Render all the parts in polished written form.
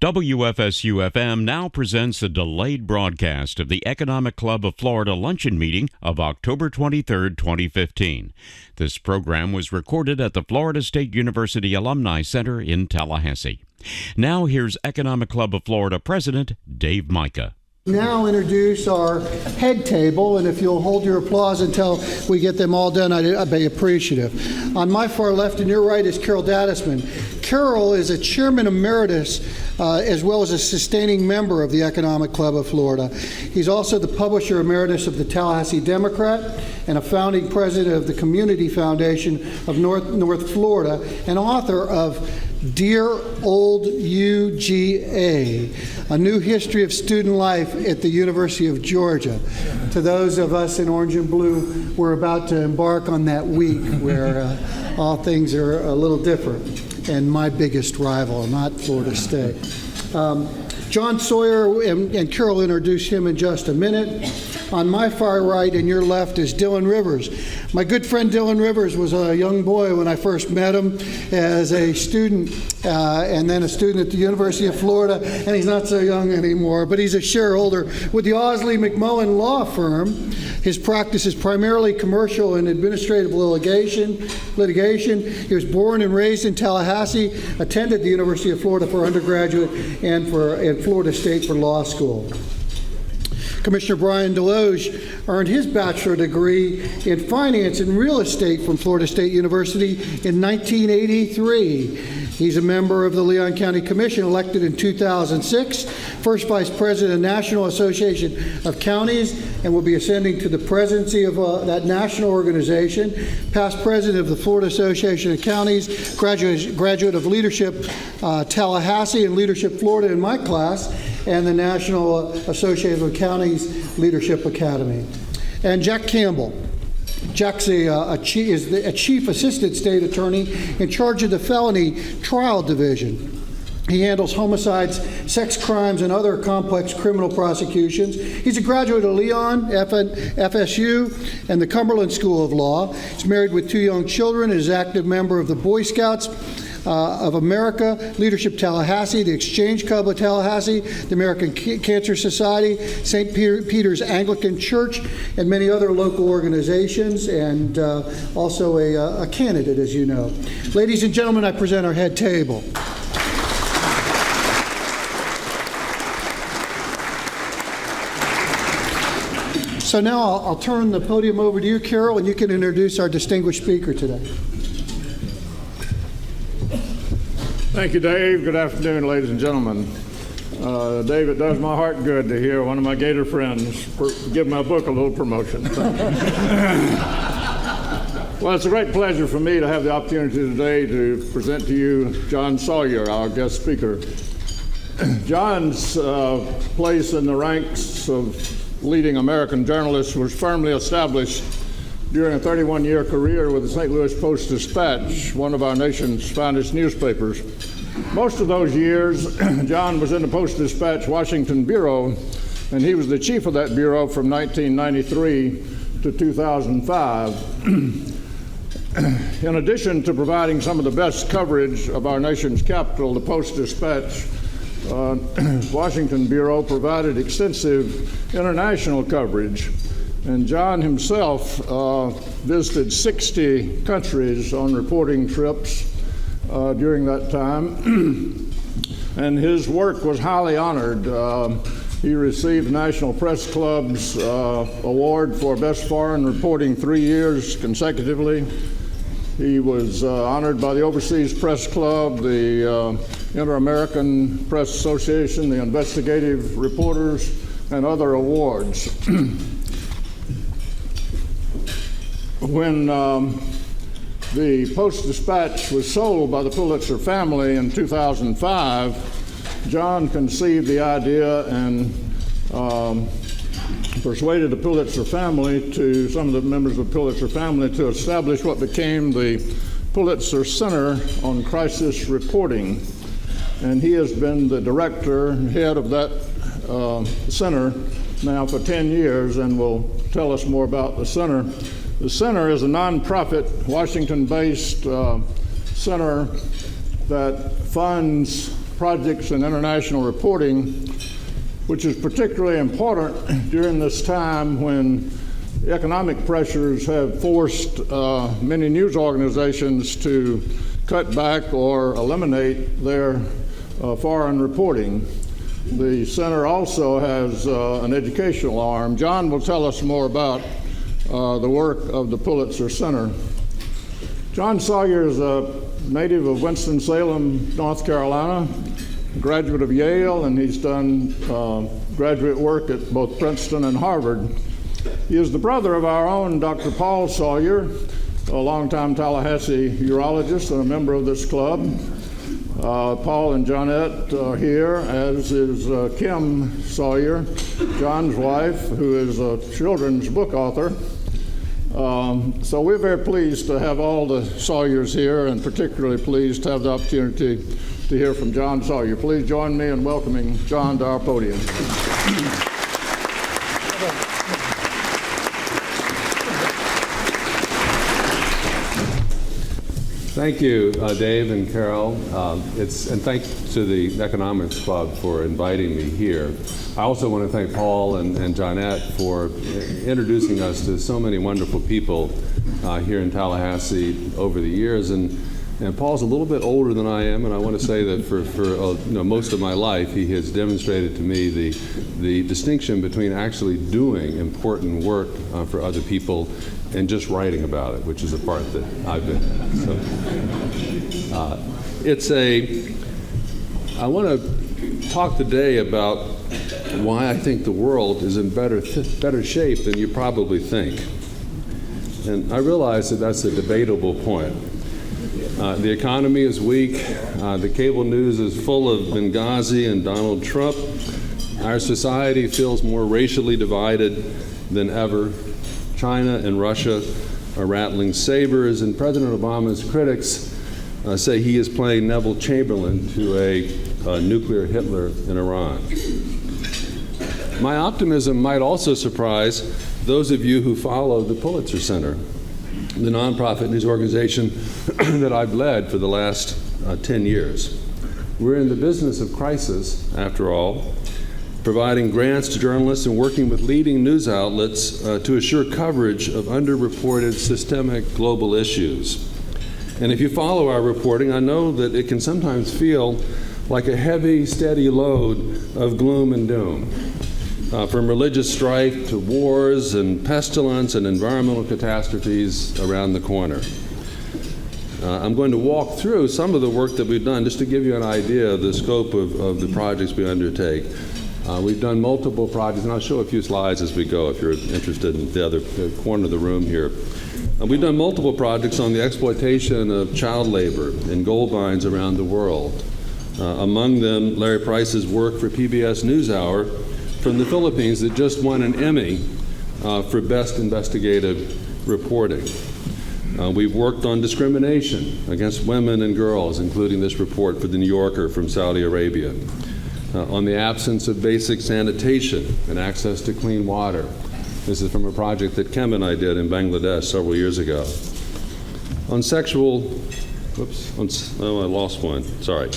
WFSU-FM now presents a delayed broadcast of the Economic Club of Florida luncheon meeting of October 23, 2015. This program was recorded at the Florida State University Alumni Center in Tallahassee. Now here's Economic Club of Florida President Dave Micah. Now introduce our head table, and if you'll hold your applause until we get them all done, I'd be appreciative. On my far left and your right is Carol Dadisman. Carol is a chairman emeritus as well as a sustaining member of the Economic Club of Florida. He's also the publisher emeritus of the Tallahassee Democrat and a founding president of the Community Foundation of North Florida and author of Dear Old UGA, a new history of student life at the University of Georgia. To those of us in orange and blue, we're about to embark on that week where all things are a little different. And my biggest rival, not Florida State. Jon Sawyer, and Carol will introduce him in just a minute. On my far right and your left is Dylan Rivers. My good friend Dylan Rivers was a young boy when I first met him as a student and then a student at the University of Florida, and he's not so young anymore, but he's a shareholder with the Osley McMullen Law Firm. His practice is primarily commercial and administrative litigation. He was born and raised in Tallahassee, attended the University of Florida for undergraduate and Florida State for law school. Commissioner Brian Deloge earned his bachelor degree in finance and real estate from Florida State University in 1983. He's a member of the Leon County Commission, elected in 2006, first vice president of the National Association of Counties, and will be ascending to the presidency of that national organization, past president of the Florida Association of Counties, graduate of Leadership Tallahassee and Leadership Florida in my class, and the National Association of Counties Leadership Academy. And Jack Campbell. Jack's a chief assistant state attorney in charge of the felony trial division. He handles homicides, sex crimes, and other complex criminal prosecutions. He's a graduate of Leon, FSU, and the Cumberland School of Law. He's married with 2 young children and is an active member of the Boy Scouts of America, Leadership Tallahassee, the Exchange Club of Tallahassee, the American Cancer Society, St. Peter's Anglican Church, and many other local organizations, and also a candidate, as you know. Ladies and gentlemen, I present our head table. So now I'll turn the podium over to you, Carol, and you can introduce our distinguished speaker today. Thank you, Dave. Good afternoon, ladies and gentlemen. Dave, it does my heart good to hear one of my Gator friends give my book a little promotion. Well, it's a great pleasure for me to have the opportunity today to present to you Jon Sawyer, our guest speaker. Jon's place in the ranks of leading American journalists was firmly established during a 31-year career with the St. Louis Post-Dispatch, one of our nation's finest newspapers. Most of those years, Jon was in the Post-Dispatch Washington Bureau, and he was the chief of that bureau from 1993 to 2005. In addition to providing some of the best coverage of our nation's capital, the Post-Dispatch Washington Bureau provided extensive international coverage. And Jon himself visited 60 countries on reporting trips during that time. And his work was highly honored. He received the National Press Club's award for Best Foreign Reporting 3 years consecutively. He was honored by the Overseas Press Club, the Inter-American Press Association, the Investigative Reporters, and other awards. When the Post-Dispatch was sold by the Pulitzer family in 2005, Jon conceived the idea and persuaded the Pulitzer family some of the members of the Pulitzer family to establish what became the Pulitzer Center on Crisis Reporting. And he has been the director and head of that center now for 10 years and will tell us more about the center. The center is a nonprofit, Washington-based center that funds projects in international reporting, which is particularly important during this time when economic pressures have forced many news organizations to cut back or eliminate their foreign reporting. The center also has an educational arm. Jon will tell us more about the work of the Pulitzer Center. Jon Sawyer is a native of Winston-Salem, North Carolina, graduate of Yale, and he's done graduate work at both Princeton and Harvard. He is the brother of our own Dr. Paul Sawyer, a longtime Tallahassee urologist and a member of this club. Paul and Johnette are here, as is Kim Sawyer, John's wife, who is a children's book author. So we're very pleased to have all the Sawyers here, and particularly pleased to have the opportunity to hear from Jon Sawyer. Please join me in welcoming Jon to our podium. Thank you, Dave and Carol, and thanks to the Economics Club for inviting me here. I also want to thank Paul and Johnette for introducing us to so many wonderful people here in Tallahassee over the years. And Paul's a little bit older than I am, and I want to say that for most of my life, he has demonstrated to me the distinction between actually doing important work for other people and just writing about it, which is a part that I've been in. So, I want to talk today about why I think the world is in better shape than you probably think. And I realize that that's a debatable point. The economy is weak. The cable news is full of Benghazi and Donald Trump. Our society feels more racially divided than ever. China and Russia are rattling sabers, and President Obama's critics say he is playing Neville Chamberlain to a nuclear Hitler in Iran. My optimism might also surprise those of you who follow the Pulitzer Center, the nonprofit news organization that I've led for the last 10 years. We're in the business of crisis, after all, providing grants to journalists and working with leading news outlets to assure coverage of underreported systemic global issues. And if you follow our reporting, I know that it can sometimes feel like a heavy, steady load of gloom and doom. From religious strife to wars and pestilence and environmental catastrophes around the corner. I'm going to walk through some of the work that we've done just to give you an idea of the scope of the projects we undertake. We've done multiple projects, and I'll show a few slides as we go if you're interested in the other corner of the room here. We've done multiple projects on the exploitation of child labor in gold mines around the world. Among them, Larry Price's work for PBS NewsHour from the Philippines that just won an Emmy for Best Investigative Reporting. We've worked on discrimination against women and girls, including this report for The New Yorker from Saudi Arabia. On the absence of basic sanitation and access to clean water. This is from a project that Kim and I did in Bangladesh several years ago. On sexual, I lost one, sorry.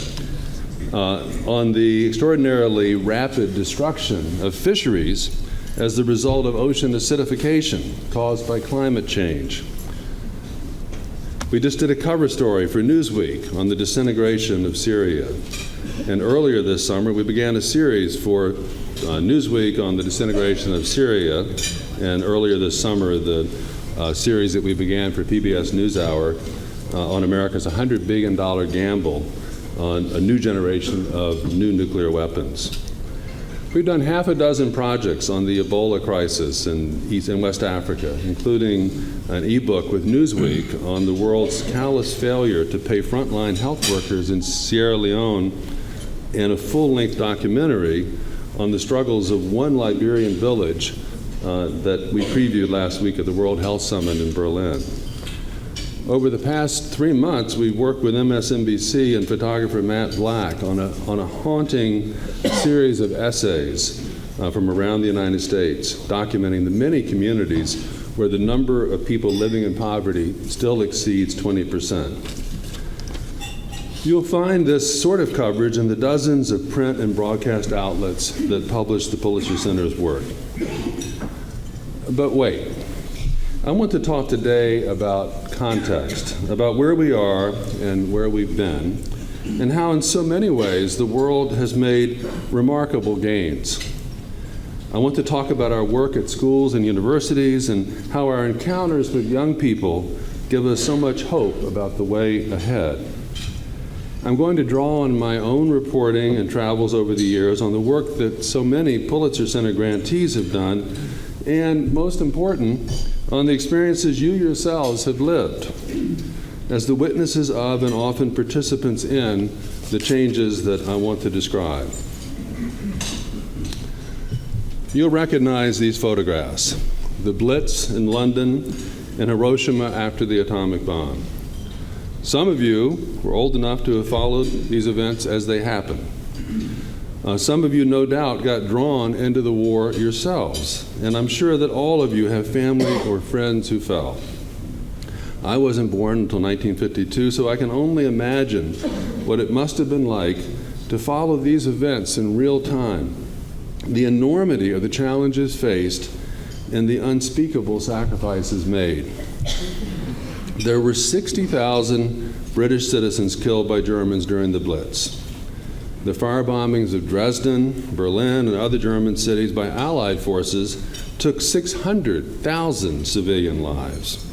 On the extraordinarily rapid destruction of fisheries as the result of ocean acidification caused by climate change. We just did a cover story for Newsweek on the disintegration of Syria. And earlier this summer, we began a series for Newsweek on the disintegration of Syria. And earlier this summer, the series that we began for PBS NewsHour on America's $100 billion gamble on a new generation of new nuclear weapons. We've done half a dozen projects on the Ebola crisis in East and West Africa, including an e-book with Newsweek on the world's callous failure to pay frontline health workers in Sierra Leone, and a full-length documentary on the struggles of one Liberian village that we previewed last week at the World Health Summit in Berlin. Over the past 3 months, we've worked with MSNBC and photographer Matt Black on a haunting series of essays from around the United States, documenting the many communities where the number of people living in poverty still exceeds 20%. You'll find this sort of coverage in the dozens of print and broadcast outlets that publish the Pulitzer Center's work. But wait, I want to talk today about context, about where we are and where we've been, and how in so many ways the world has made remarkable gains. I want to talk about our work at schools and universities and how our encounters with young people give us so much hope about the way ahead. I'm going to draw on my own reporting and travels over the years on the work that so many Pulitzer Center grantees have done, and most important, on the experiences you yourselves have lived as the witnesses of and often participants in the changes that I want to describe. You'll recognize these photographs: the Blitz in London and Hiroshima after the atomic bomb. Some of you were old enough to have followed these events as they happened. Some of you, no doubt, got drawn into the war yourselves, and I'm sure that all of you have family or friends who fell. I wasn't born until 1952, so I can only imagine what it must have been like to follow these events in real time, the enormity of the challenges faced, and the unspeakable sacrifices made. There were 60,000 British citizens killed by Germans during the Blitz. The firebombings of Dresden, Berlin, and other German cities by Allied forces took 600,000 civilian lives.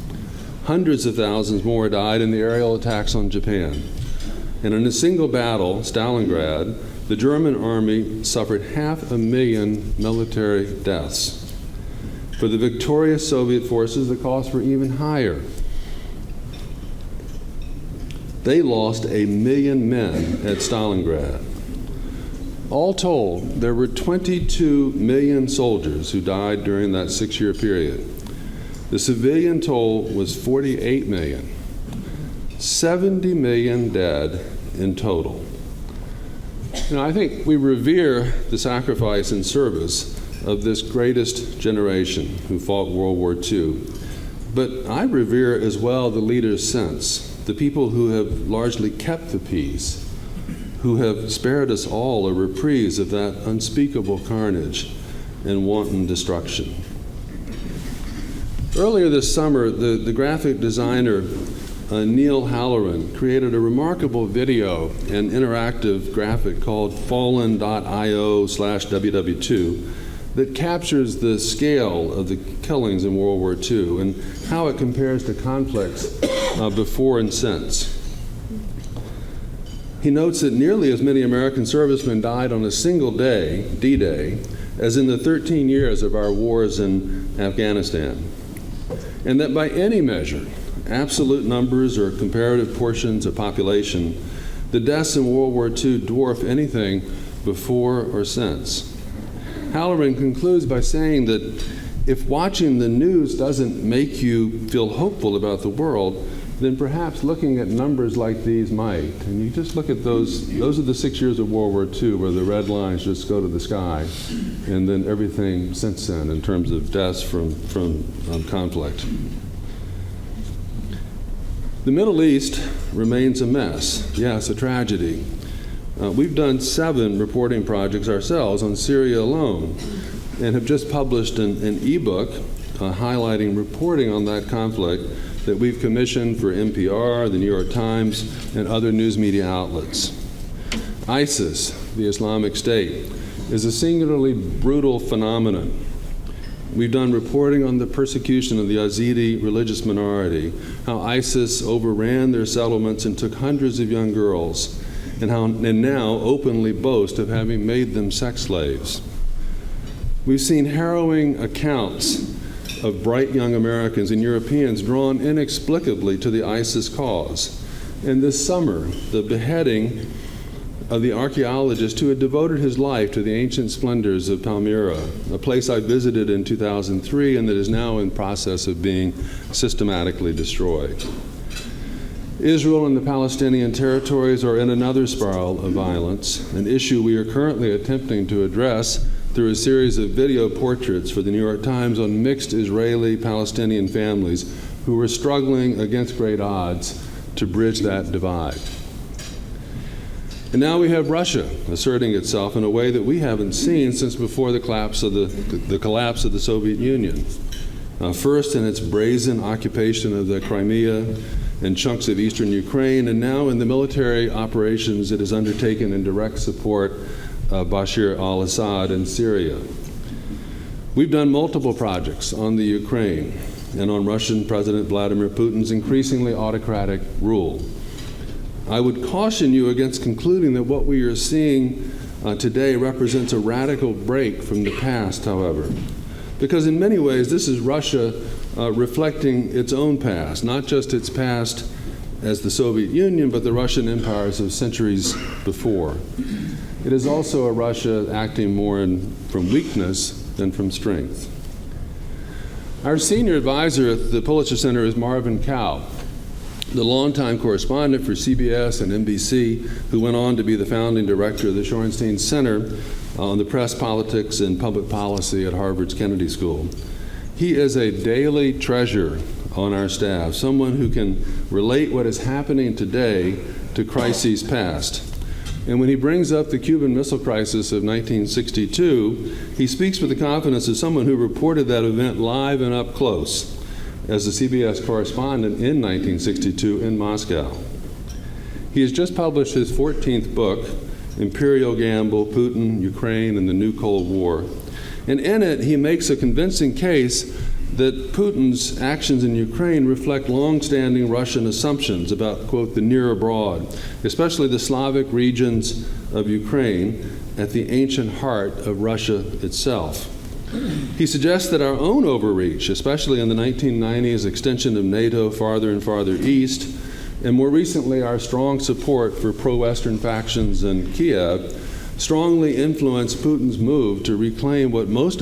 Hundreds of thousands more died in the aerial attacks on Japan. And in a single battle, Stalingrad, the German army suffered 500,000 military deaths. For the victorious Soviet forces, the costs were even higher. They lost 1 million men at Stalingrad. All told, there were 22 million soldiers who died during that 6-year period. The civilian toll was 48 million, 70 million dead in total. I think we revere the sacrifice and service of this greatest generation who fought World War II. But I revere as well the leaders since, the people who have largely kept the peace, who have spared us all a reprise of that unspeakable carnage and wanton destruction. Earlier this summer, the graphic designer Neil Halloran created a remarkable video and interactive graphic called fallen.io/WW2 that captures the scale of the killings in World War II and how it compares to conflicts before and since. He notes that nearly as many American servicemen died on a single day, D-Day, as in the 13 years of our wars in Afghanistan. And that by any measure, absolute numbers or comparative portions of population, the deaths in World War II dwarf anything before or since. Halloran concludes by saying that if watching the news doesn't make you feel hopeful about the world, then perhaps looking at numbers like these might. And you just look at those are the 6 years of World War II where the red lines just go to the sky, and then everything since then in terms of deaths from conflict. The Middle East remains a mess. Yes, a tragedy. We've done 7 reporting projects ourselves on Syria alone and have just published an e-book highlighting reporting on that conflict that we've commissioned for NPR, the New York Times, and other news media outlets. ISIS, the Islamic State, is a singularly brutal phenomenon. We've done reporting on the persecution of the Yazidi religious minority, how ISIS overran their settlements and took hundreds of young girls, and now openly boast of having made them sex slaves. We've seen harrowing accounts of bright young Americans and Europeans drawn inexplicably to the ISIS cause. And this summer, the beheading of the archaeologist who had devoted his life to the ancient splendors of Palmyra, a place I visited in 2003 and that is now in process of being systematically destroyed. Israel and the Palestinian territories are in another spiral of violence, an issue we are currently attempting to address through a series of video portraits for the New York Times on mixed Israeli-Palestinian families who were struggling against great odds to bridge that divide. And now we have Russia asserting itself in a way that we haven't seen since before the collapse of the Soviet Union. First in its brazen occupation of the Crimea and chunks of eastern Ukraine, and now in the military operations it has undertaken in direct support of Bashar al-Assad in Syria. We've done multiple projects on the Ukraine and on Russian President Vladimir Putin's increasingly autocratic rule. I would caution you against concluding that what we are seeing today represents a radical break from the past, however, because in many ways this is Russia reflecting its own past, not just its past as the Soviet Union, but the Russian empires of centuries before. It is also a Russia acting more from weakness than from strength. Our senior advisor at the Pulitzer Center is Marvin Cow, the longtime correspondent for CBS and NBC, who went on to be the founding director of the Shorenstein Center on the Press, Politics, and Public Policy at Harvard's Kennedy School. He is a daily treasure on our staff, someone who can relate what is happening today to crises past. And when he brings up the Cuban Missile Crisis of 1962, he speaks with the confidence of someone who reported that event live and up close as a CBS correspondent in 1962 in Moscow. He has just published his 14th book, Imperial Gamble, Putin, Ukraine, and the New Cold War. And in it, he makes a convincing case that Putin's actions in Ukraine reflect long-standing Russian assumptions about, quote, the near abroad, especially the Slavic regions of Ukraine at the ancient heart of Russia itself. He suggests that our own overreach, especially in the 1990s extension of NATO farther and farther east, and more recently our strong support for pro-Western factions in Kiev, strongly influenced Putin's move to reclaim what most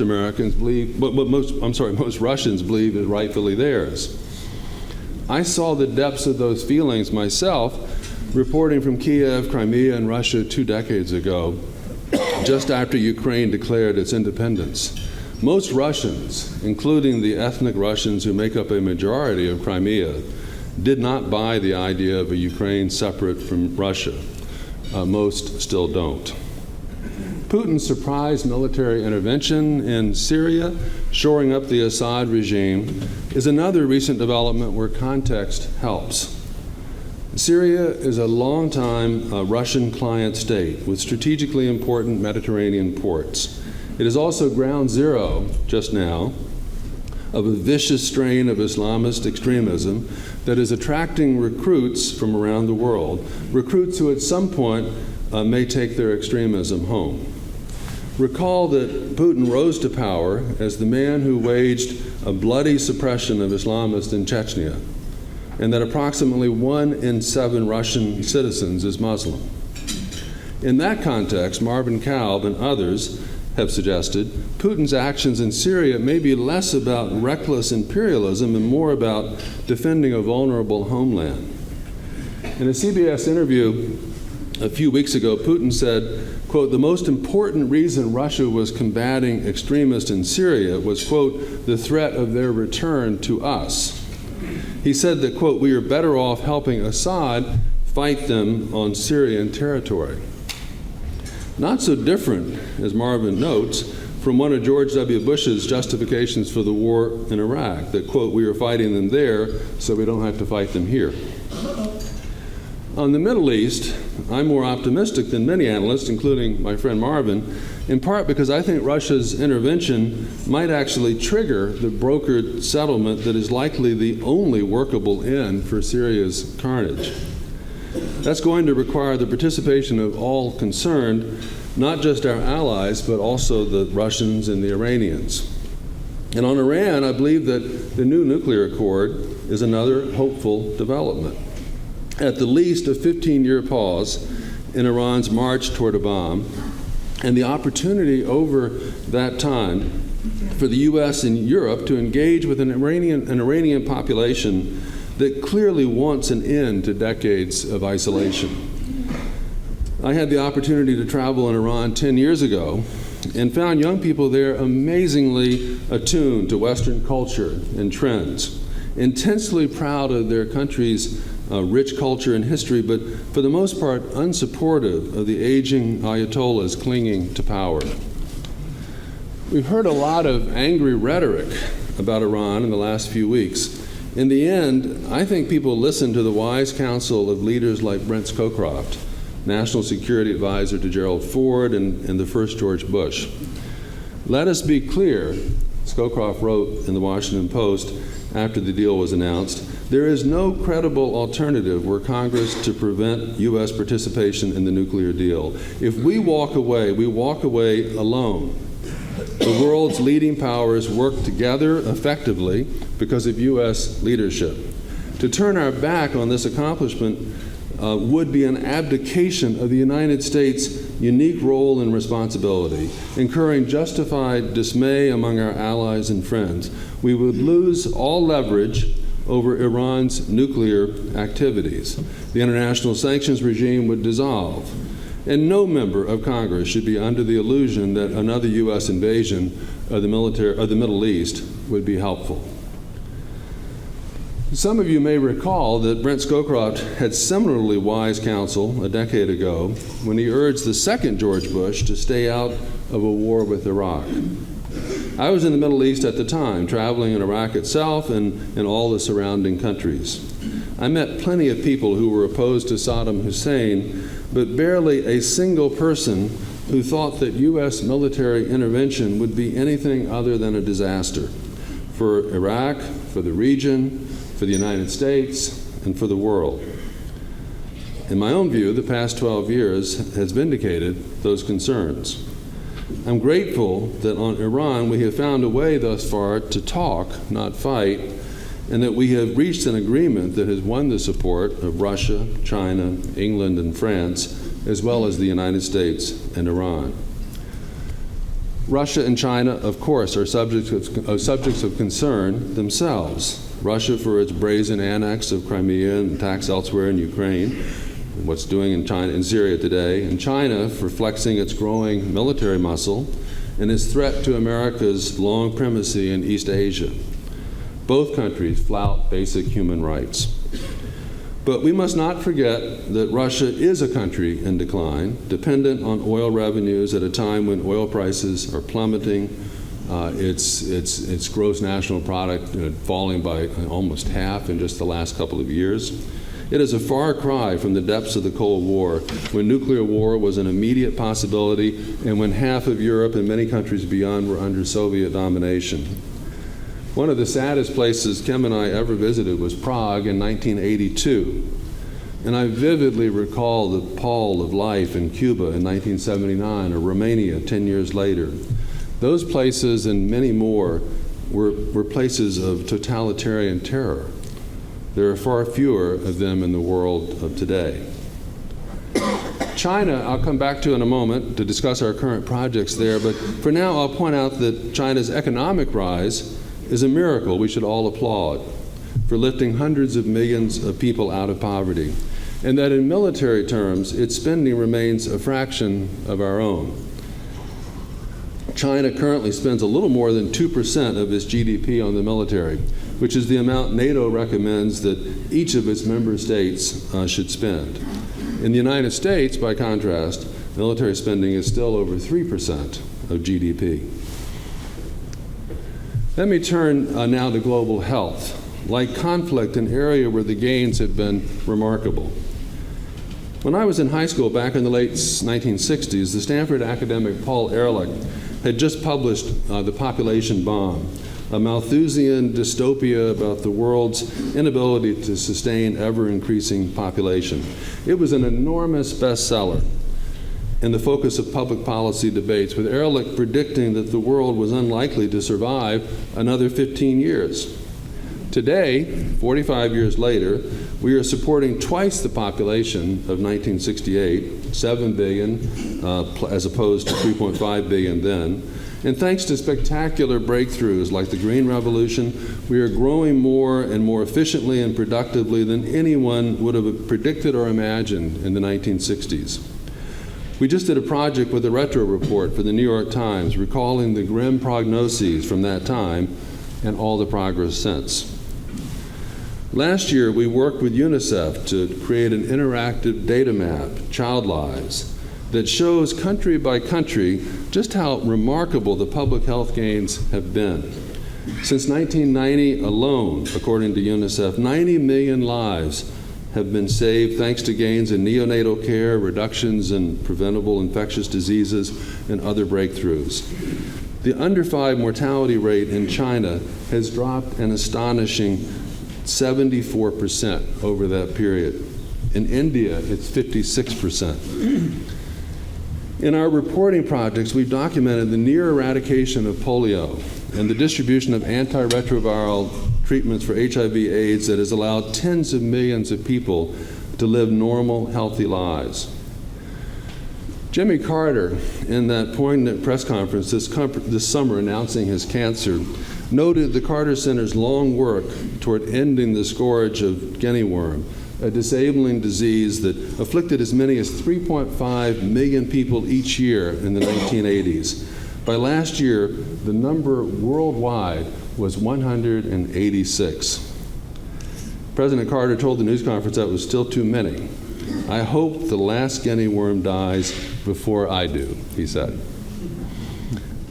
Russians believe is rightfully theirs. I saw the depths of those feelings myself reporting from Kiev, Crimea, and Russia 2 decades ago, just after Ukraine declared its independence. Most Russians, including the ethnic Russians who make up a majority of Crimea, did not buy the idea of a Ukraine separate from Russia. Most still don't. Putin's surprise military intervention in Syria, shoring up the Assad regime, is another recent development where context helps. Syria is a long-time Russian client state with strategically important Mediterranean ports. It is also ground zero, just now, of a vicious strain of Islamist extremism that is attracting recruits from around the world, recruits who at some point may take their extremism home. Recall that Putin rose to power as the man who waged a bloody suppression of Islamists in Chechnya, and that approximately 1 in 7 Russian citizens is Muslim. In that context, Marvin Kalb and others have suggested Putin's actions in Syria may be less about reckless imperialism and more about defending a vulnerable homeland. In a CBS interview a few weeks ago, Putin said, quote, the most important reason Russia was combating extremists in Syria was, quote, the threat of their return to us. He said that, quote, we are better off helping Assad fight them on Syrian territory. Not so different, as Marvin notes, from one of George W. Bush's justifications for the war in Iraq, that, quote, we are fighting them there so we don't have to fight them here. On the Middle East, I'm more optimistic than many analysts, including my friend Marvin, in part because I think Russia's intervention might actually trigger the brokered settlement that is likely the only workable end for Syria's carnage. That's going to require the participation of all concerned, not just our allies, but also the Russians and the Iranians. And on Iran, I believe that the new nuclear accord is another hopeful development. At the least, a 15-year pause in Iran's march toward a bomb, and the opportunity over that time for the U.S. and Europe to engage with an Iranian population that clearly wants an end to decades of isolation. I had the opportunity to travel in Iran 10 years ago and found young people there amazingly attuned to Western culture and trends, intensely proud of their country's rich culture and history, but for the most part unsupportive of the aging Ayatollahs clinging to power. We've heard a lot of angry rhetoric about Iran in the last few weeks. In the end, I think people listen to the wise counsel of leaders like Brent Scowcroft, National Security Advisor to Gerald Ford and the first George Bush. Let us be clear, Scowcroft wrote in the Washington Post after the deal was announced, there is no credible alternative were Congress to prevent U.S. participation in the nuclear deal. If we walk away alone. The world's leading powers work together effectively because of U.S. leadership. To turn our back on this accomplishment would be an abdication of the United States' unique role and responsibility, incurring justified dismay among our allies and friends. We would lose all leverage over Iran's nuclear activities. The international sanctions regime would dissolve. And no member of Congress should be under the illusion that another U.S. invasion of the Middle East would be helpful. Some of you may recall that Brent Scowcroft had similarly wise counsel a decade ago when he urged the second George Bush to stay out of a war with Iraq. I was in the Middle East at the time, traveling in Iraq itself and in all the surrounding countries. I met plenty of people who were opposed to Saddam Hussein, but barely a single person who thought that U.S. military intervention would be anything other than a disaster for Iraq, for the region, for the United States, and for the world. In my own view, the past 12 years has vindicated those concerns. I'm grateful that on Iran we have found a way thus far to talk, not fight, and that we have reached an agreement that has won the support of Russia, China, England, and France, as well as the United States and Iran. Russia and China, of course, are subjects of concern themselves. Russia for its brazen annex of Crimea and attacks elsewhere in Ukraine, what's doing in Syria today, and China for flexing its growing military muscle and its threat to America's long primacy in East Asia. Both countries flout basic human rights. But we must not forget that Russia is a country in decline, dependent on oil revenues at a time when oil prices are plummeting, its gross national product falling by almost half in just the last couple of years. It is a far cry from the depths of the Cold War, when nuclear war was an immediate possibility and when half of Europe and many countries beyond were under Soviet domination. One of the saddest places Kim and I ever visited was Prague in 1982. And I vividly recall the pall of life in Cuba in 1979 or Romania 10 years later. Those places and many more were places of totalitarian terror. There are far fewer of them in the world of today. China, I'll come back to in a moment to discuss our current projects there, but for now I'll point out that China's economic rise is a miracle we should all applaud for lifting hundreds of millions of people out of poverty, and that in military terms, its spending remains a fraction of our own. China currently spends a little more than 2% of its GDP on the military, which is the amount NATO recommends that each of its member states should spend. In the United States, by contrast, military spending is still over 3% of GDP. Let me turn now to global health. Like conflict, an area where the gains have been remarkable. When I was in high school back in the late 1960s, the Stanford academic Paul Ehrlich had just published The Population Bomb, a Malthusian dystopia about the world's inability to sustain ever-increasing population. It was an enormous bestseller and the focus of public policy debates, with Ehrlich predicting that the world was unlikely to survive another 15 years. Today, 45 years later, we are supporting twice the population of 1968, 7 billion as opposed to 3.5 billion then. And thanks to spectacular breakthroughs like the Green Revolution, we are growing more and more efficiently and productively than anyone would have predicted or imagined in the 1960s. We just did a project with a retro report for the New York Times, recalling the grim prognoses from that time and all the progress since. Last year, we worked with UNICEF to create an interactive data map, Child Lives, that shows country by country just how remarkable the public health gains have been. Since 1990 alone, according to UNICEF, 90 million lives have been saved thanks to gains in neonatal care, reductions in preventable infectious diseases, and other breakthroughs. The under 5 mortality rate in China has dropped an astonishing 74% over that period. In India, it's 56%. In our reporting projects, we've documented the near eradication of polio and the distribution of antiretroviral treatments for HIV/AIDS that has allowed tens of millions of people to live normal, healthy lives. Jimmy Carter, in that poignant press conference this summer announcing his cancer, noted the Carter Center's long work toward ending the scourge of guinea worm, a disabling disease that afflicted as many as 3.5 million people each year in the 1980s. By last year, the number worldwide was 186. President Carter told the news conference that was still too many. I hope the last guinea worm dies before I do, he said.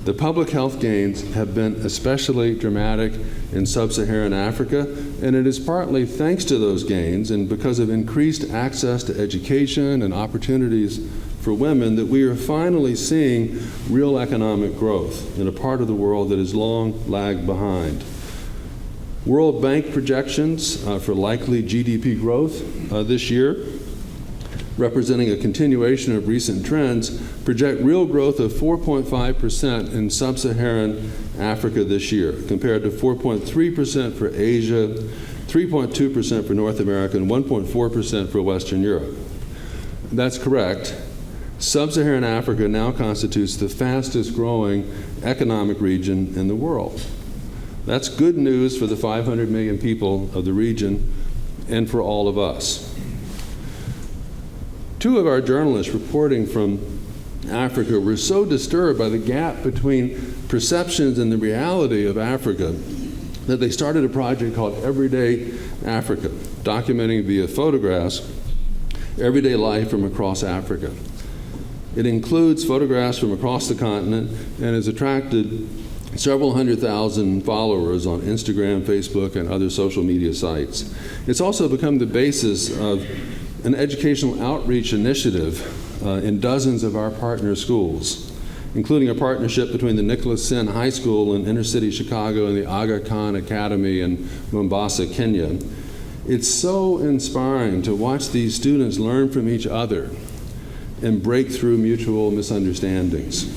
The public health gains have been especially dramatic in sub-Saharan Africa, and it is partly thanks to those gains and because of increased access to education and opportunities for women that we are finally seeing real economic growth in a part of the world that has long lagged behind. World Bank projections for likely GDP growth this year, representing a continuation of recent trends, project real growth of 4.5% in sub-Saharan Africa this year, compared to 4.3% for Asia, 3.2% for North America, and 1.4% for Western Europe. That's correct. Sub-Saharan Africa now constitutes the fastest growing economic region in the world. That's good news for the 500 million people of the region and for all of us. Two of our journalists reporting from Africa were so disturbed by the gap between perceptions and the reality of Africa that they started a project called Everyday Africa, documenting via photographs everyday life from across Africa. It includes photographs from across the continent and has attracted several 100,000 followers on Instagram, Facebook, and other social media sites. It's also become the basis of an educational outreach initiative in dozens of our partner schools, including a partnership between the Nicholas Sen High School in inner-city Chicago and the Aga Khan Academy in Mombasa, Kenya. It's so inspiring to watch these students learn from each other and break through mutual misunderstandings.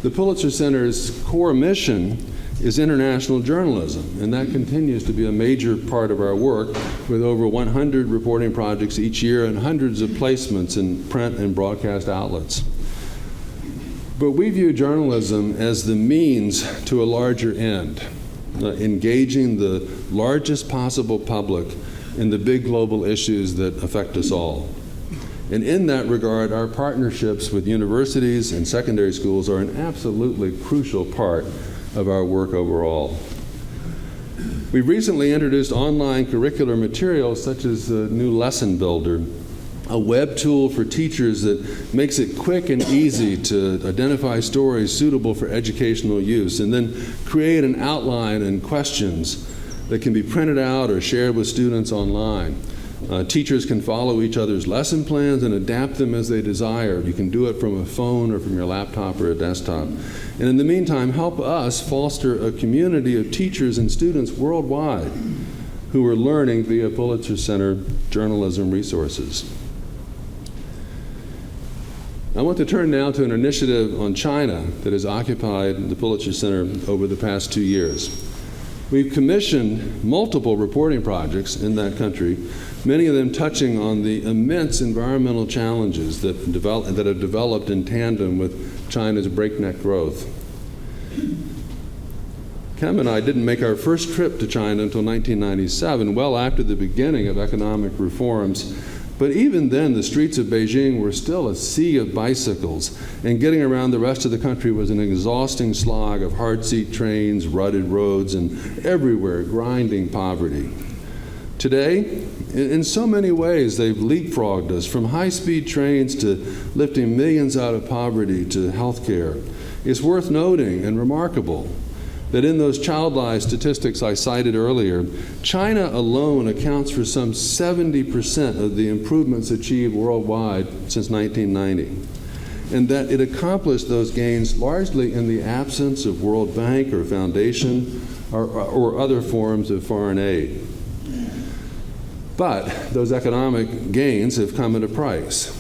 The Pulitzer Center's core mission is international journalism, and that continues to be a major part of our work, with over 100 reporting projects each year and hundreds of placements in print and broadcast outlets. But we view journalism as the means to a larger end, engaging the largest possible public in the big global issues that affect us all. And in that regard, our partnerships with universities and secondary schools are an absolutely crucial part of our work overall. We've recently introduced online curricular materials such as the new Lesson Builder, a web tool for teachers that makes it quick and easy to identify stories suitable for educational use, and then create an outline and questions that can be printed out or shared with students online. Teachers can follow each other's lesson plans and adapt them as they desire. You can do it from a phone or from your laptop or a desktop. And in the meantime, help us foster a community of teachers and students worldwide who are learning via Pulitzer Center journalism resources. I want to turn now to an initiative on China that has occupied the Pulitzer Center over the past 2 years. We've commissioned multiple reporting projects in that country, many of them touching on the immense environmental challenges that have developed in tandem with China's breakneck growth. Kem and I didn't make our first trip to China until 1997, well after the beginning of economic reforms, But even then, the streets of Beijing were still a sea of bicycles, and getting around the rest of the country was an exhausting slog of hard-seat trains, rutted roads, and everywhere grinding poverty. Today, in so many ways, they've leapfrogged us, from high-speed trains to lifting millions out of poverty to health care. It's worth noting and remarkable that in those child lives statistics I cited earlier, China alone accounts for some 70% of the improvements achieved worldwide since 1990, and that it accomplished those gains largely in the absence of World Bank or Foundation or other forms of foreign aid. But those economic gains have come at a price.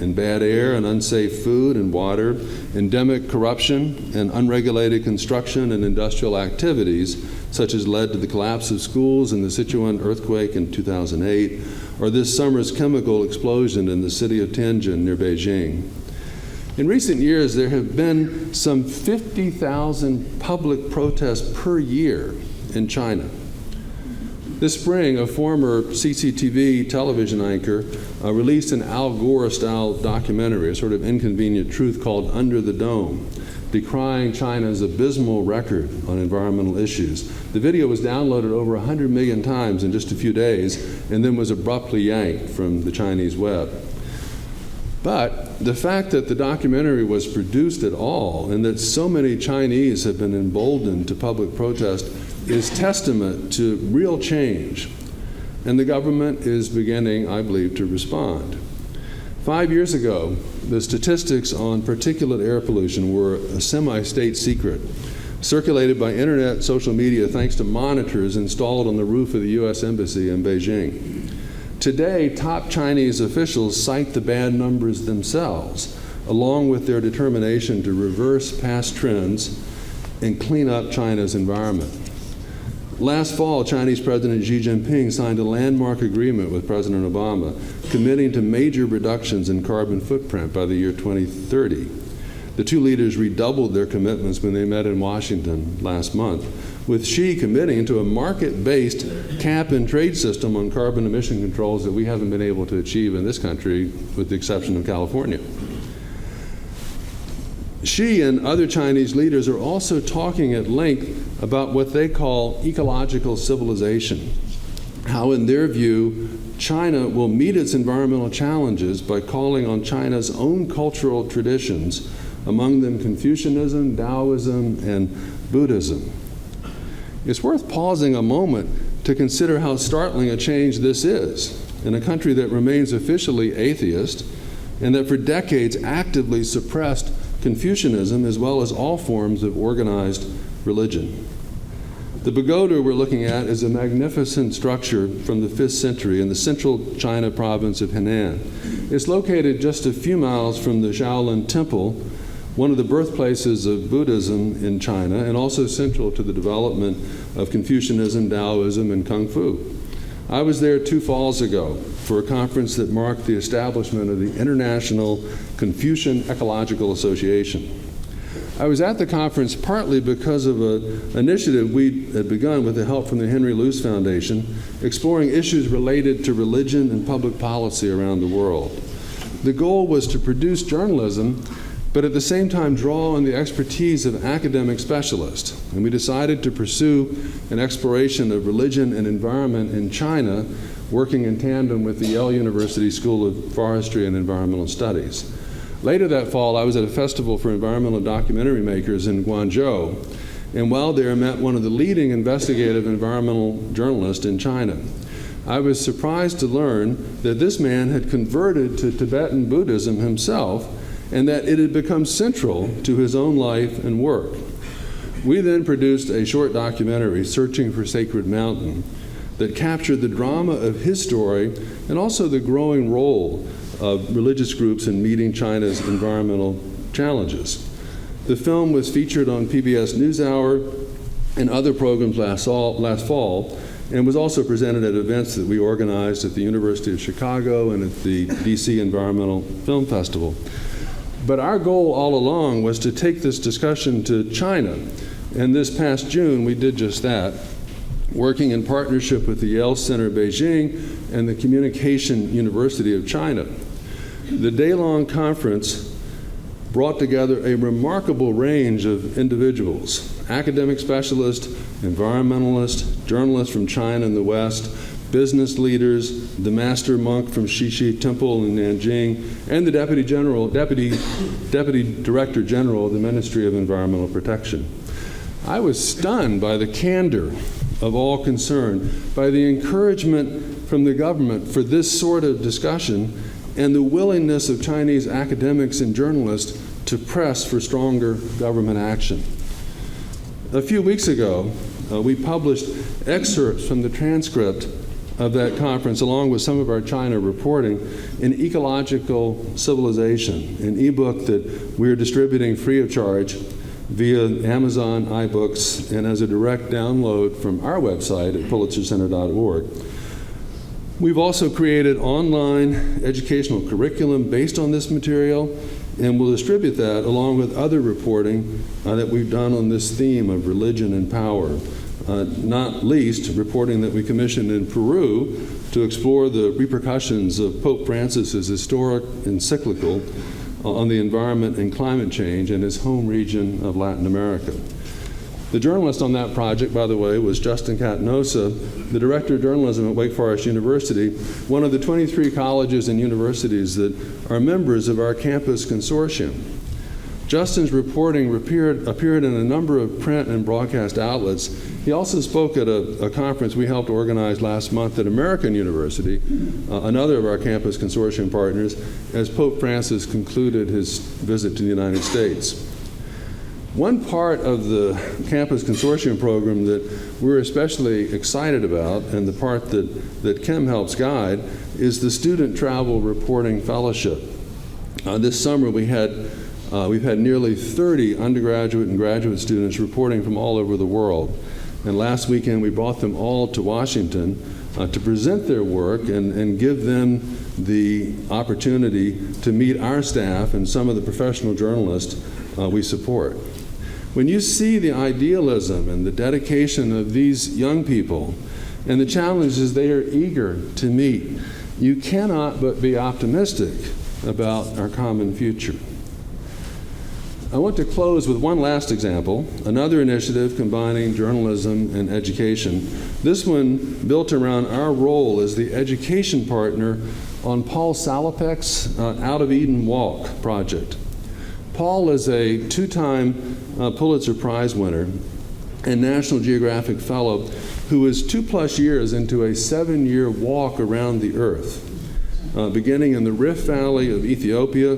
In bad air and unsafe food and water, endemic corruption and unregulated construction and industrial activities, such as led to the collapse of schools and the Sichuan earthquake in 2008, or this summer's chemical explosion in the city of Tianjin near Beijing. In recent years, there have been some 50,000 public protests per year in China. This spring, a former CCTV television anchor released an Al Gore-style documentary, a sort of inconvenient truth called Under the Dome, decrying China's abysmal record on environmental issues. The video was downloaded over 100 million times in just a few days and then was abruptly yanked from the Chinese web. But the fact that the documentary was produced at all and that so many Chinese have been emboldened to public protest is testament to real change, and the government is beginning, I believe, to respond. 5 years ago, the statistics on particulate air pollution were a semi-state secret, circulated by internet social media thanks to monitors installed on the roof of the U.S. Embassy in Beijing. Today, top Chinese officials cite the bad numbers themselves, along with their determination to reverse past trends and clean up China's environment. Last fall, Chinese President Xi Jinping signed a landmark agreement with President Obama, committing to major reductions in carbon footprint by the year 2030. The two leaders redoubled their commitments when they met in Washington last month, with Xi committing to a market-based cap-and-trade system on carbon emission controls that we haven't been able to achieve in this country, with the exception of California. Xi and other Chinese leaders are also talking at length about what they call ecological civilization, how, in their view, China will meet its environmental challenges by calling on China's own cultural traditions, among them Confucianism, Taoism, and Buddhism. It's worth pausing a moment to consider how startling a change this is in a country that remains officially atheist and that for decades actively suppressed Confucianism as well as all forms of organized religion. The pagoda we're looking at is a magnificent structure from the 5th century in the central China province of Henan. It's located just a few miles from the Shaolin Temple, one of the birthplaces of Buddhism in China, and also central to the development of Confucianism, Taoism, and Kung Fu. I was there 2 falls ago for a conference that marked the establishment of the International Confucian Ecological Association. I was at the conference partly because of an initiative we had begun with the help from the Henry Luce Foundation, exploring issues related to religion and public policy around the world. The goal was to produce journalism, but at the same time draw on the expertise of academic specialists. And we decided to pursue an exploration of religion and environment in China, working in tandem with the Yale University School of Forestry and Environmental Studies. Later that fall, I was at a festival for environmental documentary makers in Guangzhou, and while there met one of the leading investigative environmental journalists in China. I was surprised to learn that this man had converted to Tibetan Buddhism himself, and that it had become central to his own life and work. We then produced a short documentary, Searching for Sacred Mountain, that captured the drama of his story and also the growing role of religious groups in meeting China's environmental challenges. The film was featured on PBS NewsHour and other programs last fall, and was also presented at events that we organized at the University of Chicago and at the DC Environmental Film Festival. But our goal all along was to take this discussion to China, and this past June we did just that. working in partnership with the Yale Center Beijing and the Communication University of China. The day-long conference brought together a remarkable range of individuals, academic specialists, environmentalists, journalists from China and the West, business leaders, the master monk from Shishi Temple in Nanjing, and the Deputy Director General of the Ministry of Environmental Protection. I was stunned by the candor of all concerned, by the encouragement from the government for this sort of discussion, and the willingness of Chinese academics and journalists to press for stronger government action. A few weeks ago, we published excerpts from the transcript of that conference, along with some of our China reporting, in Ecological Civilization, an ebook that we're distributing free of charge via Amazon iBooks and as a direct download from our website at pulitzercenter.org. We've also created online educational curriculum based on this material, and we'll distribute that along with other reporting that we've done on this theme of religion and power. Not least, reporting that we commissioned in Peru to explore the repercussions of Pope Francis's historic encyclical on the environment and climate change in his home region of Latin America. The journalist on that project, by the way, was Justin Catanosa, the Director of Journalism at Wake Forest University, one of the 23 colleges and universities that are members of our campus consortium. Justin's reporting appeared in a number of print and broadcast outlets. He also spoke at a conference we helped organize last month at American University, another of our campus consortium partners, as Pope Francis concluded his visit to the United States. One part of the campus consortium program that we're especially excited about, and the part that Kim helps guide, is the Student Travel Reporting Fellowship. This summer we've had nearly 30 undergraduate and graduate students reporting from all over the world. And last weekend we brought them all to Washington to present their work and give them the opportunity to meet our staff and some of the professional journalists we support. When you see the idealism and the dedication of these young people and the challenges they are eager to meet, you cannot but be optimistic about our common future. I want to close with one last example, another initiative combining journalism and education. This one built around our role as the education partner on Paul Salopek's Out of Eden Walk project. Paul is a two-time Pulitzer Prize winner and National Geographic Fellow who is 2+ years into a 7-year walk around the earth, beginning in the Rift Valley of Ethiopia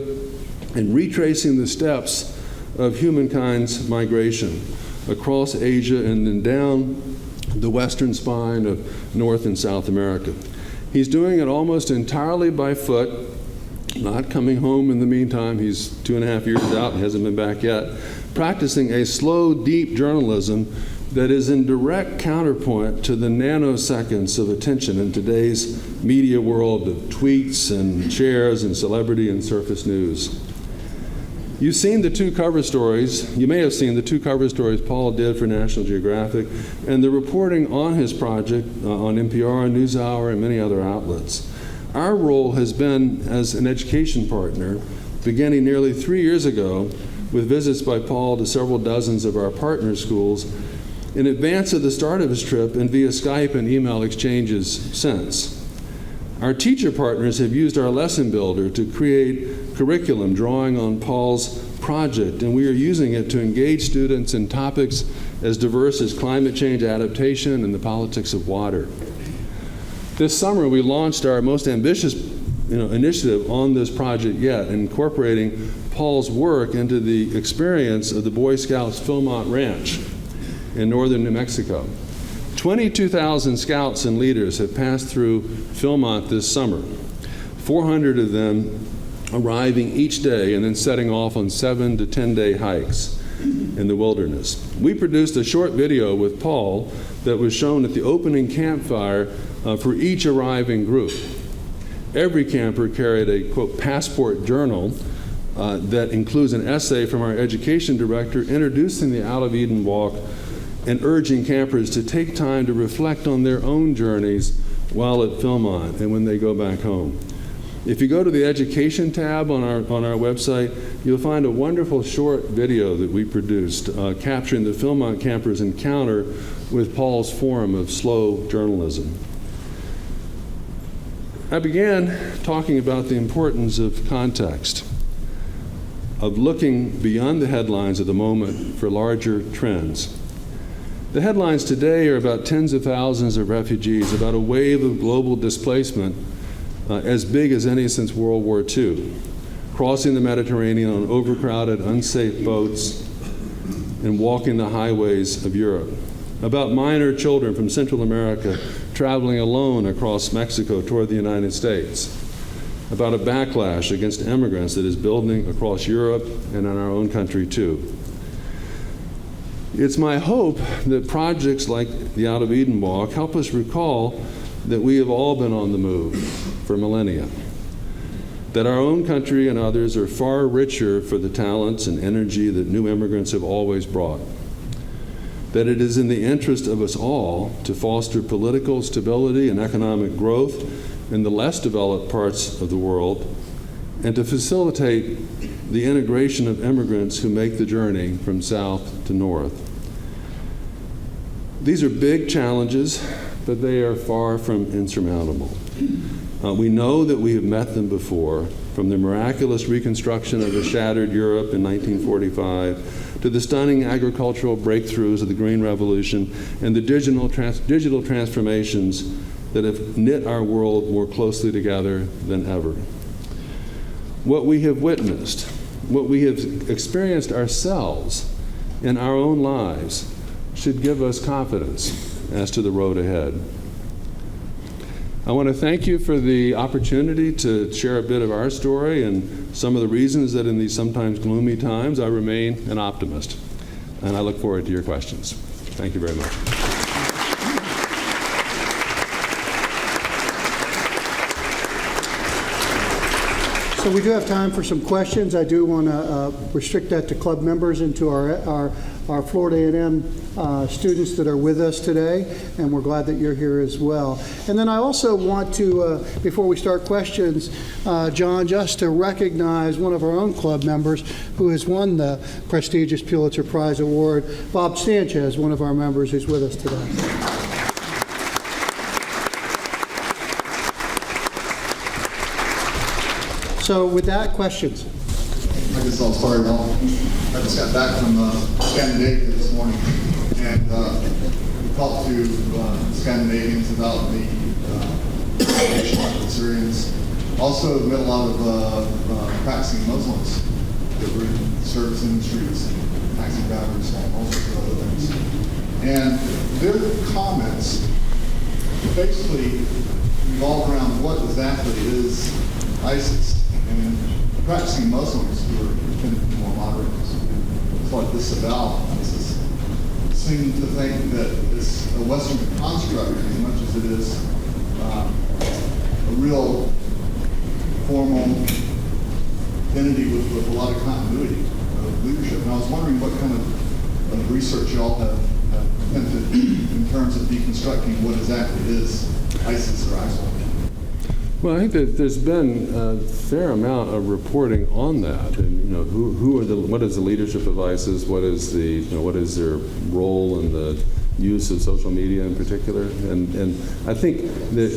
and retracing the steps of humankind's migration across Asia and then down the western spine of North and South America. He's doing it almost entirely by foot, not coming home in the meantime. He's 2.5 years out and hasn't been back yet, practicing a slow, deep journalism that is in direct counterpoint to the nanoseconds of attention in today's media world of tweets and shares and celebrity and surface news. You've seen the two cover stories. You may have seen the two cover stories Paul did for National Geographic and the reporting on his project on NPR, NewsHour, and many other outlets. Our role has been as an education partner, beginning nearly 3 years ago with visits by Paul to several dozens of our partner schools in advance of the start of his trip and via Skype and email exchanges since. Our teacher partners have used our lesson builder to create curriculum drawing on Paul's project, and we are using it to engage students in topics as diverse as climate change adaptation and the politics of water. This summer, we launched our most ambitious initiative on this project yet, incorporating Paul's work into the experience of the Boy Scouts Philmont Ranch in northern New Mexico. 22,000 scouts and leaders have passed through Philmont this summer, 400 of them arriving each day and then setting off on 7 to 10-day hikes in the wilderness. We produced a short video with Paul that was shown at the opening campfire for each arriving group. Every camper carried a, quote, passport journal that includes an essay from our education director introducing the Out of Eden Walk and urging campers to take time to reflect on their own journeys while at Philmont and when they go back home. If you go to the Education tab on our website, you'll find a wonderful short video that we produced capturing the Philmont campers' encounter with Paul's form of slow journalism. I began talking about the importance of context, of looking beyond the headlines of the moment for larger trends. The headlines today are about tens of thousands of refugees, about a wave of global displacement as big as any since World War II, crossing the Mediterranean on overcrowded, unsafe boats and walking the highways of Europe. About minor children from Central America traveling alone across Mexico toward the United States. About a backlash against immigrants that is building across Europe and in our own country too. It's my hope that projects like the Out of Eden Walk help us recall that we have all been on the move for millennia, that our own country and others are far richer for the talents and energy that new immigrants have always brought, that it is in the interest of us all to foster political stability and economic growth in the less developed parts of the world, and to facilitate the integration of immigrants who make the journey from south to north. These are big challenges, but they are far from insurmountable. We know that we have met them before, from the miraculous reconstruction of a shattered Europe in 1945 to the stunning agricultural breakthroughs of the Green Revolution and the digital transformations that have knit our world more closely together than ever. What we have witnessed, what we have experienced ourselves in our own lives, should give us confidence as to the road ahead. I want to thank you for the opportunity to share a bit of our story and some of the reasons that in these sometimes gloomy times I remain an optimist. And I look forward to your questions. Thank you very much. So we do have time for some questions. I do want to restrict that to club members and to our Florida A&M students that are with us today, and we're glad that you're here as well. And then I also want to, before we start questions, John, just to recognize one of our own club members who has won the prestigious Pulitzer Prize Award, Bob Sanchez, one of our members who's with us today. So with that, questions? I guess I'll start it off. I just got back from Scandinavia this morning, and talked to Scandinavians about the situation of the Syrians. Also met a lot of practicing Muslims that were in the service industries, and taxi drivers, and all sorts of other things. And their comments basically revolve around what exactly is ISIS. And practicing Muslims who are tend to be more moderate, it's like disavow ISIS, seem to think that it's a Western construct as much as it is a real formal entity with a lot of continuity of leadership. And I was wondering what kind of research y'all have attempted in terms of deconstructing what exactly is ISIS or ISIL. Well, I think that there's been a fair amount of reporting on that, and what is the leadership of ISIS? What is what is their role in the use of social media in particular? And I think that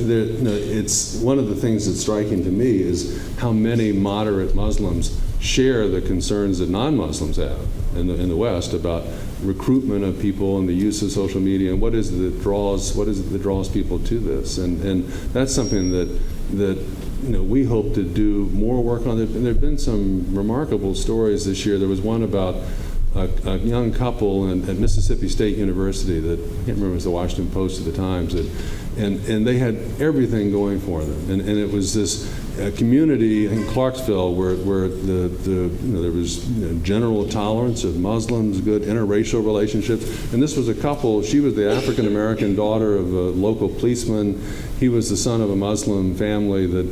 it's one of the things that's striking to me is how many moderate Muslims share the concerns that non-Muslims have in the West about recruitment of people and the use of social media, and what is it that draws people to this, and that's something that we hope to do more work on. And there have been some remarkable stories this year. There was one about a young couple at Mississippi State University that, I can't remember if it was the Washington Post or the Times, that And they had everything going for them. And it was this community in Clarksville where there was general tolerance of Muslims, good interracial relationships. And this was a couple. She was the African American daughter of a local policeman. He was the son of a Muslim family that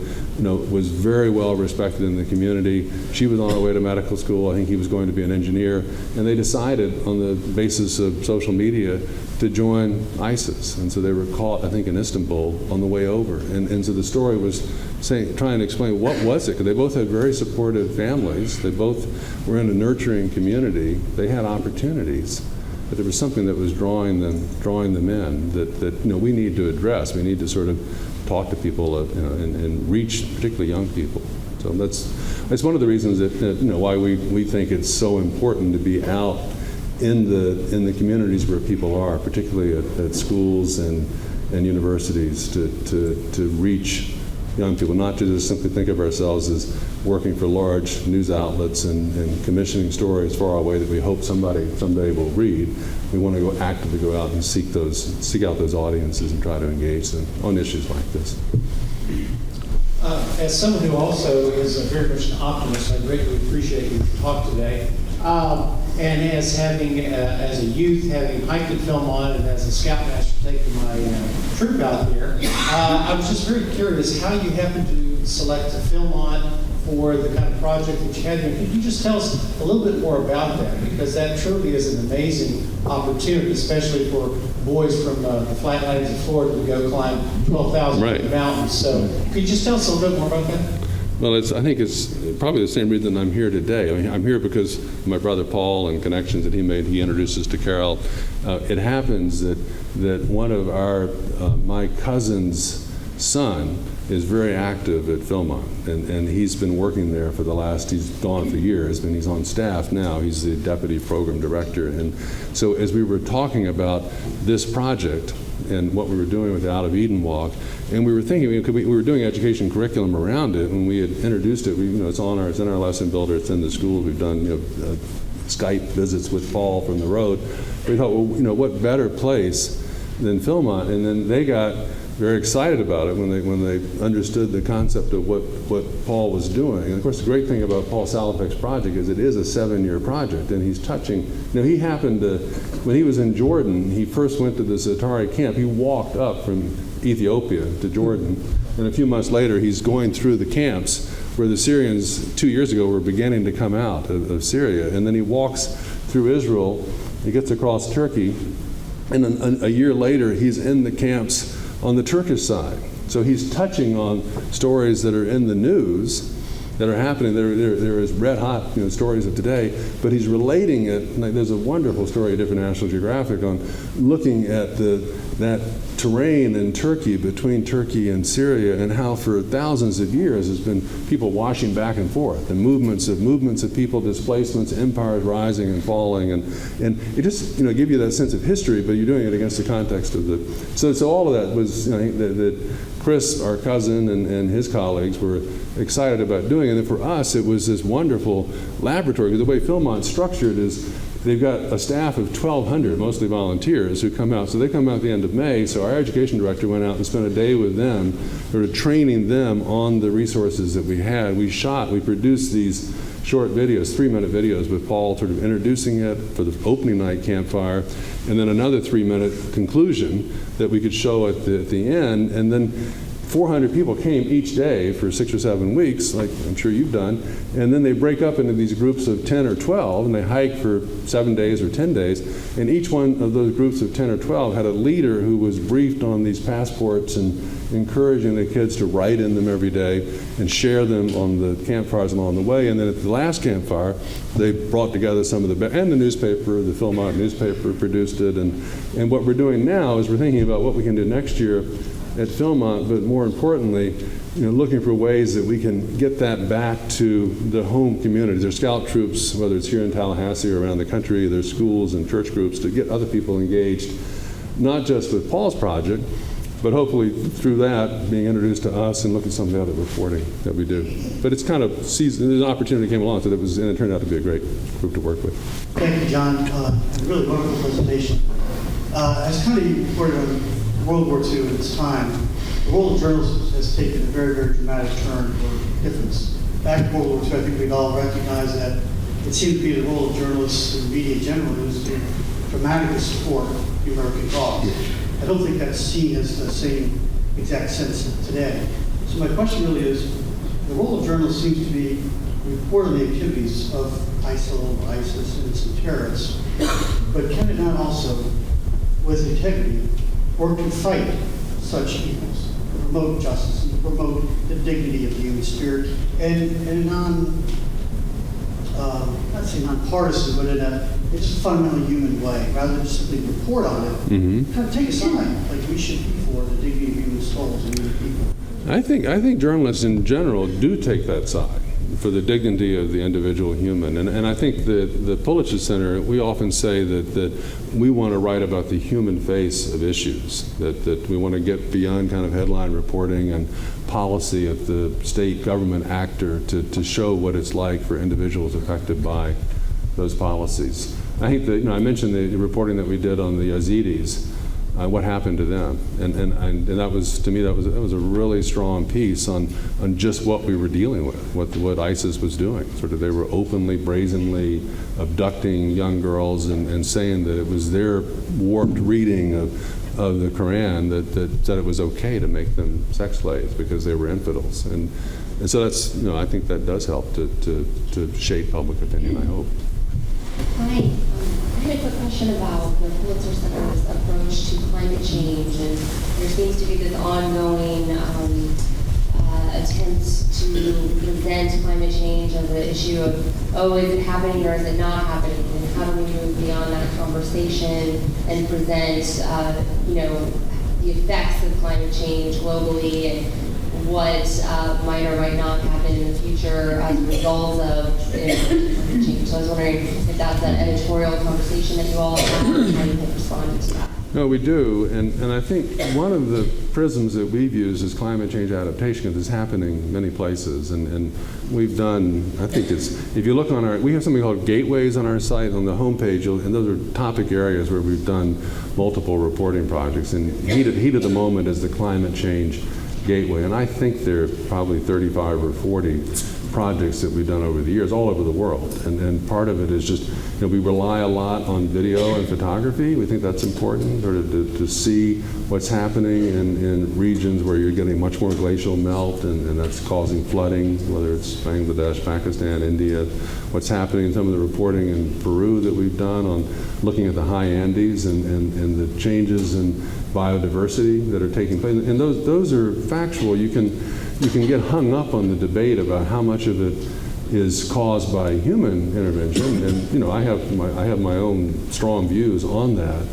was very well respected in the community. She was on her way to medical school. I think he was going to be an engineer. And they decided on the basis of social media to join ISIS. And so they were caught, I think, in Istanbul on the way over. And so the story was trying to explain what was it, because they both had very supportive families. They both were in a nurturing community. They had opportunities. But there was something that was drawing them in that we need to address. We need to sort of talk to people and reach particularly young people. So that's one of the reasons that why we think it's so important to be out in the communities where people are, particularly at schools and universities, to reach young people, not to just simply think of ourselves as working for large news outlets and commissioning stories far away that we hope somebody someday will read. We want to actively go out and seek out those audiences and try to engage them on issues like this. As someone who also is very much an optimist, I greatly appreciate your talk today. And as a youth, having hiked at Philmont and as a scoutmaster taking my troop out there, I was just very curious how you happened to select Philmont for the kind of project that you had here. Could you just tell us a little bit more about that? Because that truly is an amazing opportunity, especially for boys from the flatlands of Florida to go climb 12,000 mountains. So could you just tell us a little bit more about that? Well, I think it's probably the same reason I'm here today. I mean, I'm here because my brother Paul and connections that he made, he introduced us to Carol. It happens that one of my cousin's son is very active at Philmont, and he's been working there he's gone for years, and he's on staff now. He's the deputy program director. And so as we were talking about this project and what we were doing with the Out of Eden Walk, and we were thinking, we were doing education curriculum around it, and we had introduced it. It's in our lesson builder. It's in the school. We've done Skype visits with Paul from the road. We thought, well, what better place than Philmont? And then they got very excited about it when they understood the concept of what Paul was doing. And of course, the great thing about Paul Salopek's project is it is a 7-year project, and he's touching. He happened to, when he was in Jordan, he first went to the Zatari camp. He walked up from Ethiopia to Jordan, and a few months later, he's going through the camps where the Syrians 2 years ago were beginning to come out of Syria, and then he walks through Israel. He gets across Turkey, and then a year later, he's in the camps on the Turkish side. So he's touching on stories that are in the news that are happening. There is red hot stories of today, but he's relating it. There's a wonderful story at different National Geographic on looking at that terrain in Turkey, between Turkey and Syria, and how for thousands of years there's been people washing back and forth, and movements of people, displacements, empires rising and falling, and it just give you that sense of history, but you're doing it against the context of so all of that was that Chris, our cousin, and his colleagues were excited about doing, and then for us it was this wonderful laboratory, because the way Philmont's structured is they've got a staff of 1,200, mostly volunteers, who come out. So they come out at the end of May. So our education director went out and spent a day with them, sort of training them on the resources that we had. We produced these short videos, 3-minute videos with Paul sort of introducing it for the opening night campfire, and then another 3-minute conclusion that we could show at the end. And then 400 people came each day for 6 or 7 weeks, like I'm sure you've done, and then they break up into these groups of 10 or 12, and they hike for 7 days or 10 days, and each one of those groups of 10 or 12 had a leader who was briefed on these passports and encouraging the kids to write in them every day and share them on the campfires along the way. And then at the last campfire, they brought together some of and the newspaper, the Philmont newspaper produced it, and what we're doing now is we're thinking about what we can do next year at Philmont, but more importantly, looking for ways that we can get that back to the home communities. There's scout troops, whether it's here in Tallahassee or around the country, there's schools and church groups to get other people engaged, not just with Paul's project, but hopefully through that being introduced to us and look at some of the other reporting that we do. But it's kind of there's an opportunity came along, and it turned out to be a great group to work with. Thank you, John. A really wonderful presentation. As kind of you reported on World War II at its time, the role of journalism has taken a very, very dramatic turn for difference. Back in World War II, I think we'd all recognize that it seemed to be the role of journalists and media generally was to dramatically support the American cause. I don't think that's seen as the same exact sense today. So my question really is, the role of journalists seems to be reporting the activities of ISIL, ISIS, and some terrorists, but can it not also, with integrity, work to fight such evils, promote justice, and promote the dignity of the human spirit, and in a not say non-partisan, but in a just fundamentally human way, rather than simply report on it, kind of take a side, like we should be for the dignity of human souls and human people. I think journalists in general do take that side for the dignity of the individual human. And I think the Pulitzer Center, we often say that we want to write about the human face of issues, that we want to get beyond kind of headline reporting and policy of the state government actor to show what it's like for individuals affected by those policies. I think that, I mentioned the reporting that we did on the Yazidis, what happened to them, and that was, to me, that was a really strong piece on just what we were dealing with, what ISIS was doing. Sort of, they were openly, brazenly abducting young girls and saying that it was their warped reading of the Quran that said it was okay to make them sex slaves because they were infidels, and so that's, I think that does help to shape public opinion, I hope. Hi. I had a quick question about the Pulitzer Center's approach to climate change, and there seems to be this ongoing attempt to present climate change as an issue of, oh, is it happening or is it not happening, and how do we move beyond that conversation and present, the effects of climate change globally and what might or might not happen in the future as a result of climate change. So I was wondering if that's an editorial conversation that you all have, and how you have responded to that. No, we do, and I think one of the prisms that we've used is climate change adaptation, because it's happening in many places, and we've done, I think it's, if you look on we have something called gateways on our site, on the homepage, and those are topic areas where we've done multiple reporting projects, and heat of the moment is the climate change gateway, and I think there are probably 35 or 40 projects that we've done over the years all over the world, and part of it is just, we rely a lot on video and photography. We think that's important, sort of to see what's happening in regions where you're getting much more glacial melt, and that's causing flooding, whether it's Bangladesh, Pakistan, India, what's happening in some of the reporting in Peru that we've done on looking at the high Andes and the changes in biodiversity that are taking place. And those are factual. You can get hung up on the debate about how much of it is caused by human intervention, and I have my own strong views on that.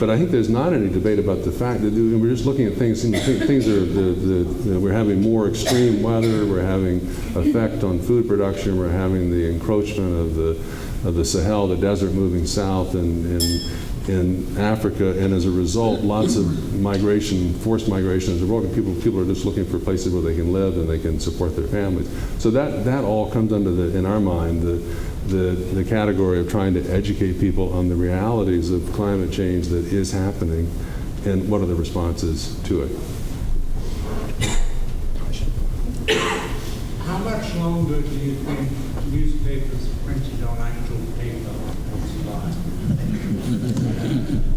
But I think there's not any debate about the fact that we're just looking at things. Things are we're having more extreme weather. We're having effect on food production. We're having the encroachment of the Sahel, the desert moving south, and in Africa, and as a result, lots of migration, forced migration as a result. People are just looking for places where they can live and they can support their families. So that all comes under in our mind, the category of trying to educate people on the realities of climate change that is happening and what are the responses to it. How much longer do you think newspapers printed on actual paper will survive?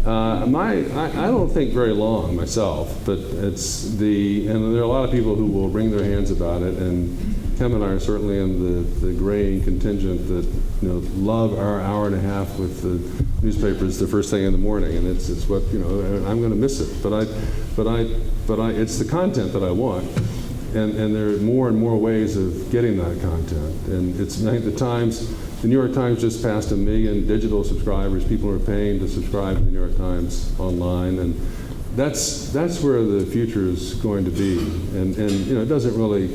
I don't think very long myself, but and there are a lot of people who will wring their hands about it, and Tim and I are certainly in the graying contingent that love our hour and a half with the newspapers the first thing in the morning, and it's what I'm going to miss it, but it's the content that I want. And there are more and more ways of getting that content. And I think the New York Times just passed 1 million digital subscribers. People are paying to subscribe to the New York Times online, and that's where the future is going to be. And it doesn't really,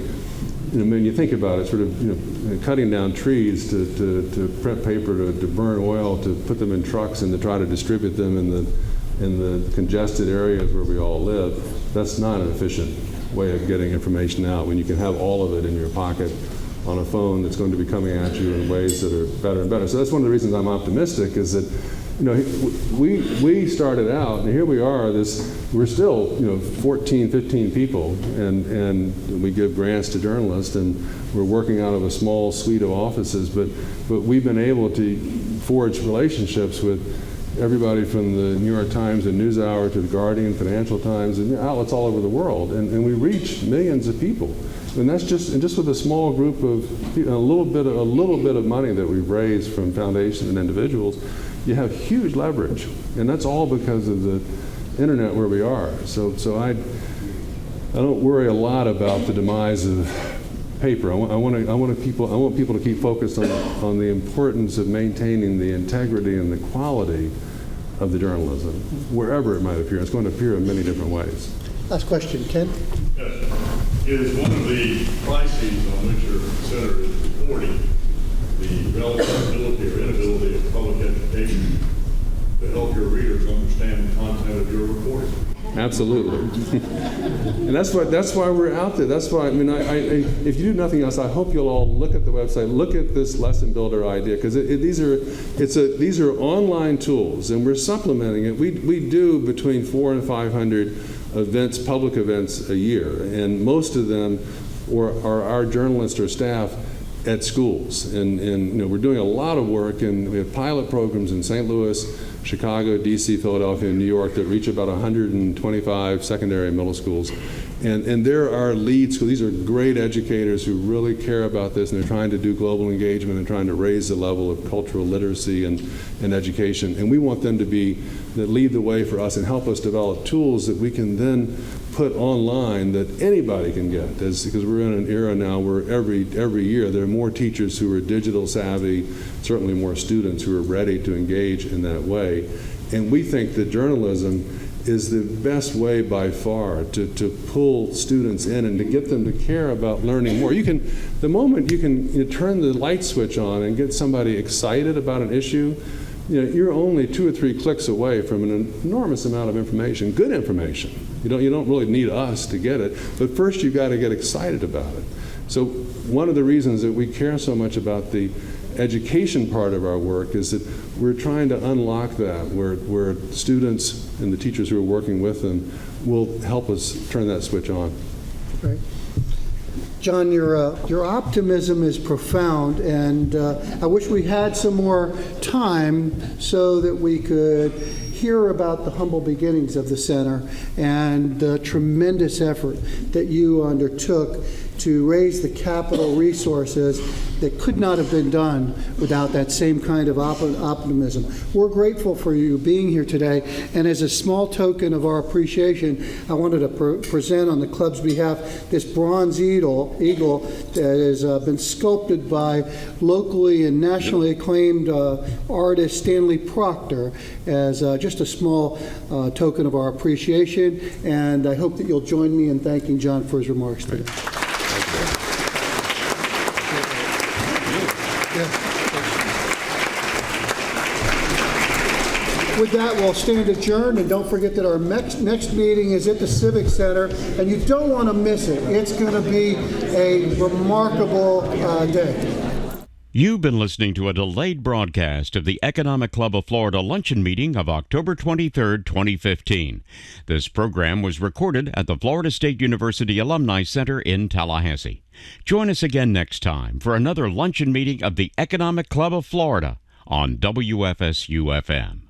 when you think about it, sort of cutting down trees to print paper, to burn oil, to put them in trucks, and to try to distribute them in the congested areas where we all live. That's not an efficient way of getting information out when you can have all of it in your pocket on a phone that's going to be coming at you in ways that are better and better. So that's one of the reasons I'm optimistic, is that, you know, we started out, and here we are, we're still, you know, 14, 15 people, and we give grants to journalists, and we're working out of a small suite of offices, but we've been able to forge relationships with everybody from the New York Times and NewsHour to the Guardian, Financial Times, and outlets all over the world, and we reach millions of people. And that's just with a small group of people, a little bit of money that we've raised from foundations and individuals. You have huge leverage, and that's all because of the internet where we are. So I don't worry a lot about the demise of paper. I want people to keep focused on the importance of maintaining the integrity and the quality of the journalism, wherever it might appear. It's going to appear in many different ways. Last question, Ken. Yes. Is one of the crises on which your center is reporting the relative ability or inability of public education to help your readers understand the content of your reporting? Absolutely. And that's why we're out there. That's why, I mean, if you do nothing else, I hope you'll all look at the website, look at this lesson builder idea, because these are online tools, and we're supplementing it. We do between 400 and 500 events, public events a year, and most of them are our journalists or staff at schools. And you know, we're doing a lot of work, and we have pilot programs in St. Louis, Chicago, DC, Philadelphia, and New York that reach about 125 secondary and middle schools. And there are lead schools. These are great educators who really care about this, and they're trying to do global engagement and trying to raise the level of cultural literacy and education. And we want them to lead the way for us and help us develop tools that we can then put online that anybody can get. Because we're in an era now where every year there are more teachers who are digital savvy, certainly more students who are ready to engage in that way. And we think that journalism is the best way by far to pull students in and to get them to care about learning more. The moment you can turn the light switch on and get somebody excited about an issue, you know, you're only 2 or 3 clicks away from an enormous amount of information, good information. You don't really need us to get it, but first you've got to get excited about it. So one of the reasons that we care so much about the education part of our work is that we're trying to unlock that, where students and the teachers who are working with them will help us turn that switch on. Right. Jon, your optimism is profound, and I wish we had some more time so that we could hear about the humble beginnings of the center and the tremendous effort that you undertook to raise the capital resources that could not have been done without that same kind of optimism. We're grateful for you being here today, and as a small token of our appreciation, I wanted to present on the club's behalf this bronze eagle that has been sculpted by locally and nationally acclaimed artist Stanley Proctor as just a small token of our appreciation, and I hope that you'll join me in thanking Jon for his remarks today. With that, we'll stand adjourned, and don't forget that our next meeting is at the Civic Center, and you don't want to miss it. It's going to be a remarkable day. You've been listening to a delayed broadcast of the Economic Club of Florida luncheon meeting of October 23, 2015. This program was recorded at the Florida State University Alumni Center in Tallahassee. Join us again next time for another luncheon meeting of the Economic Club of Florida on WFSU-FM.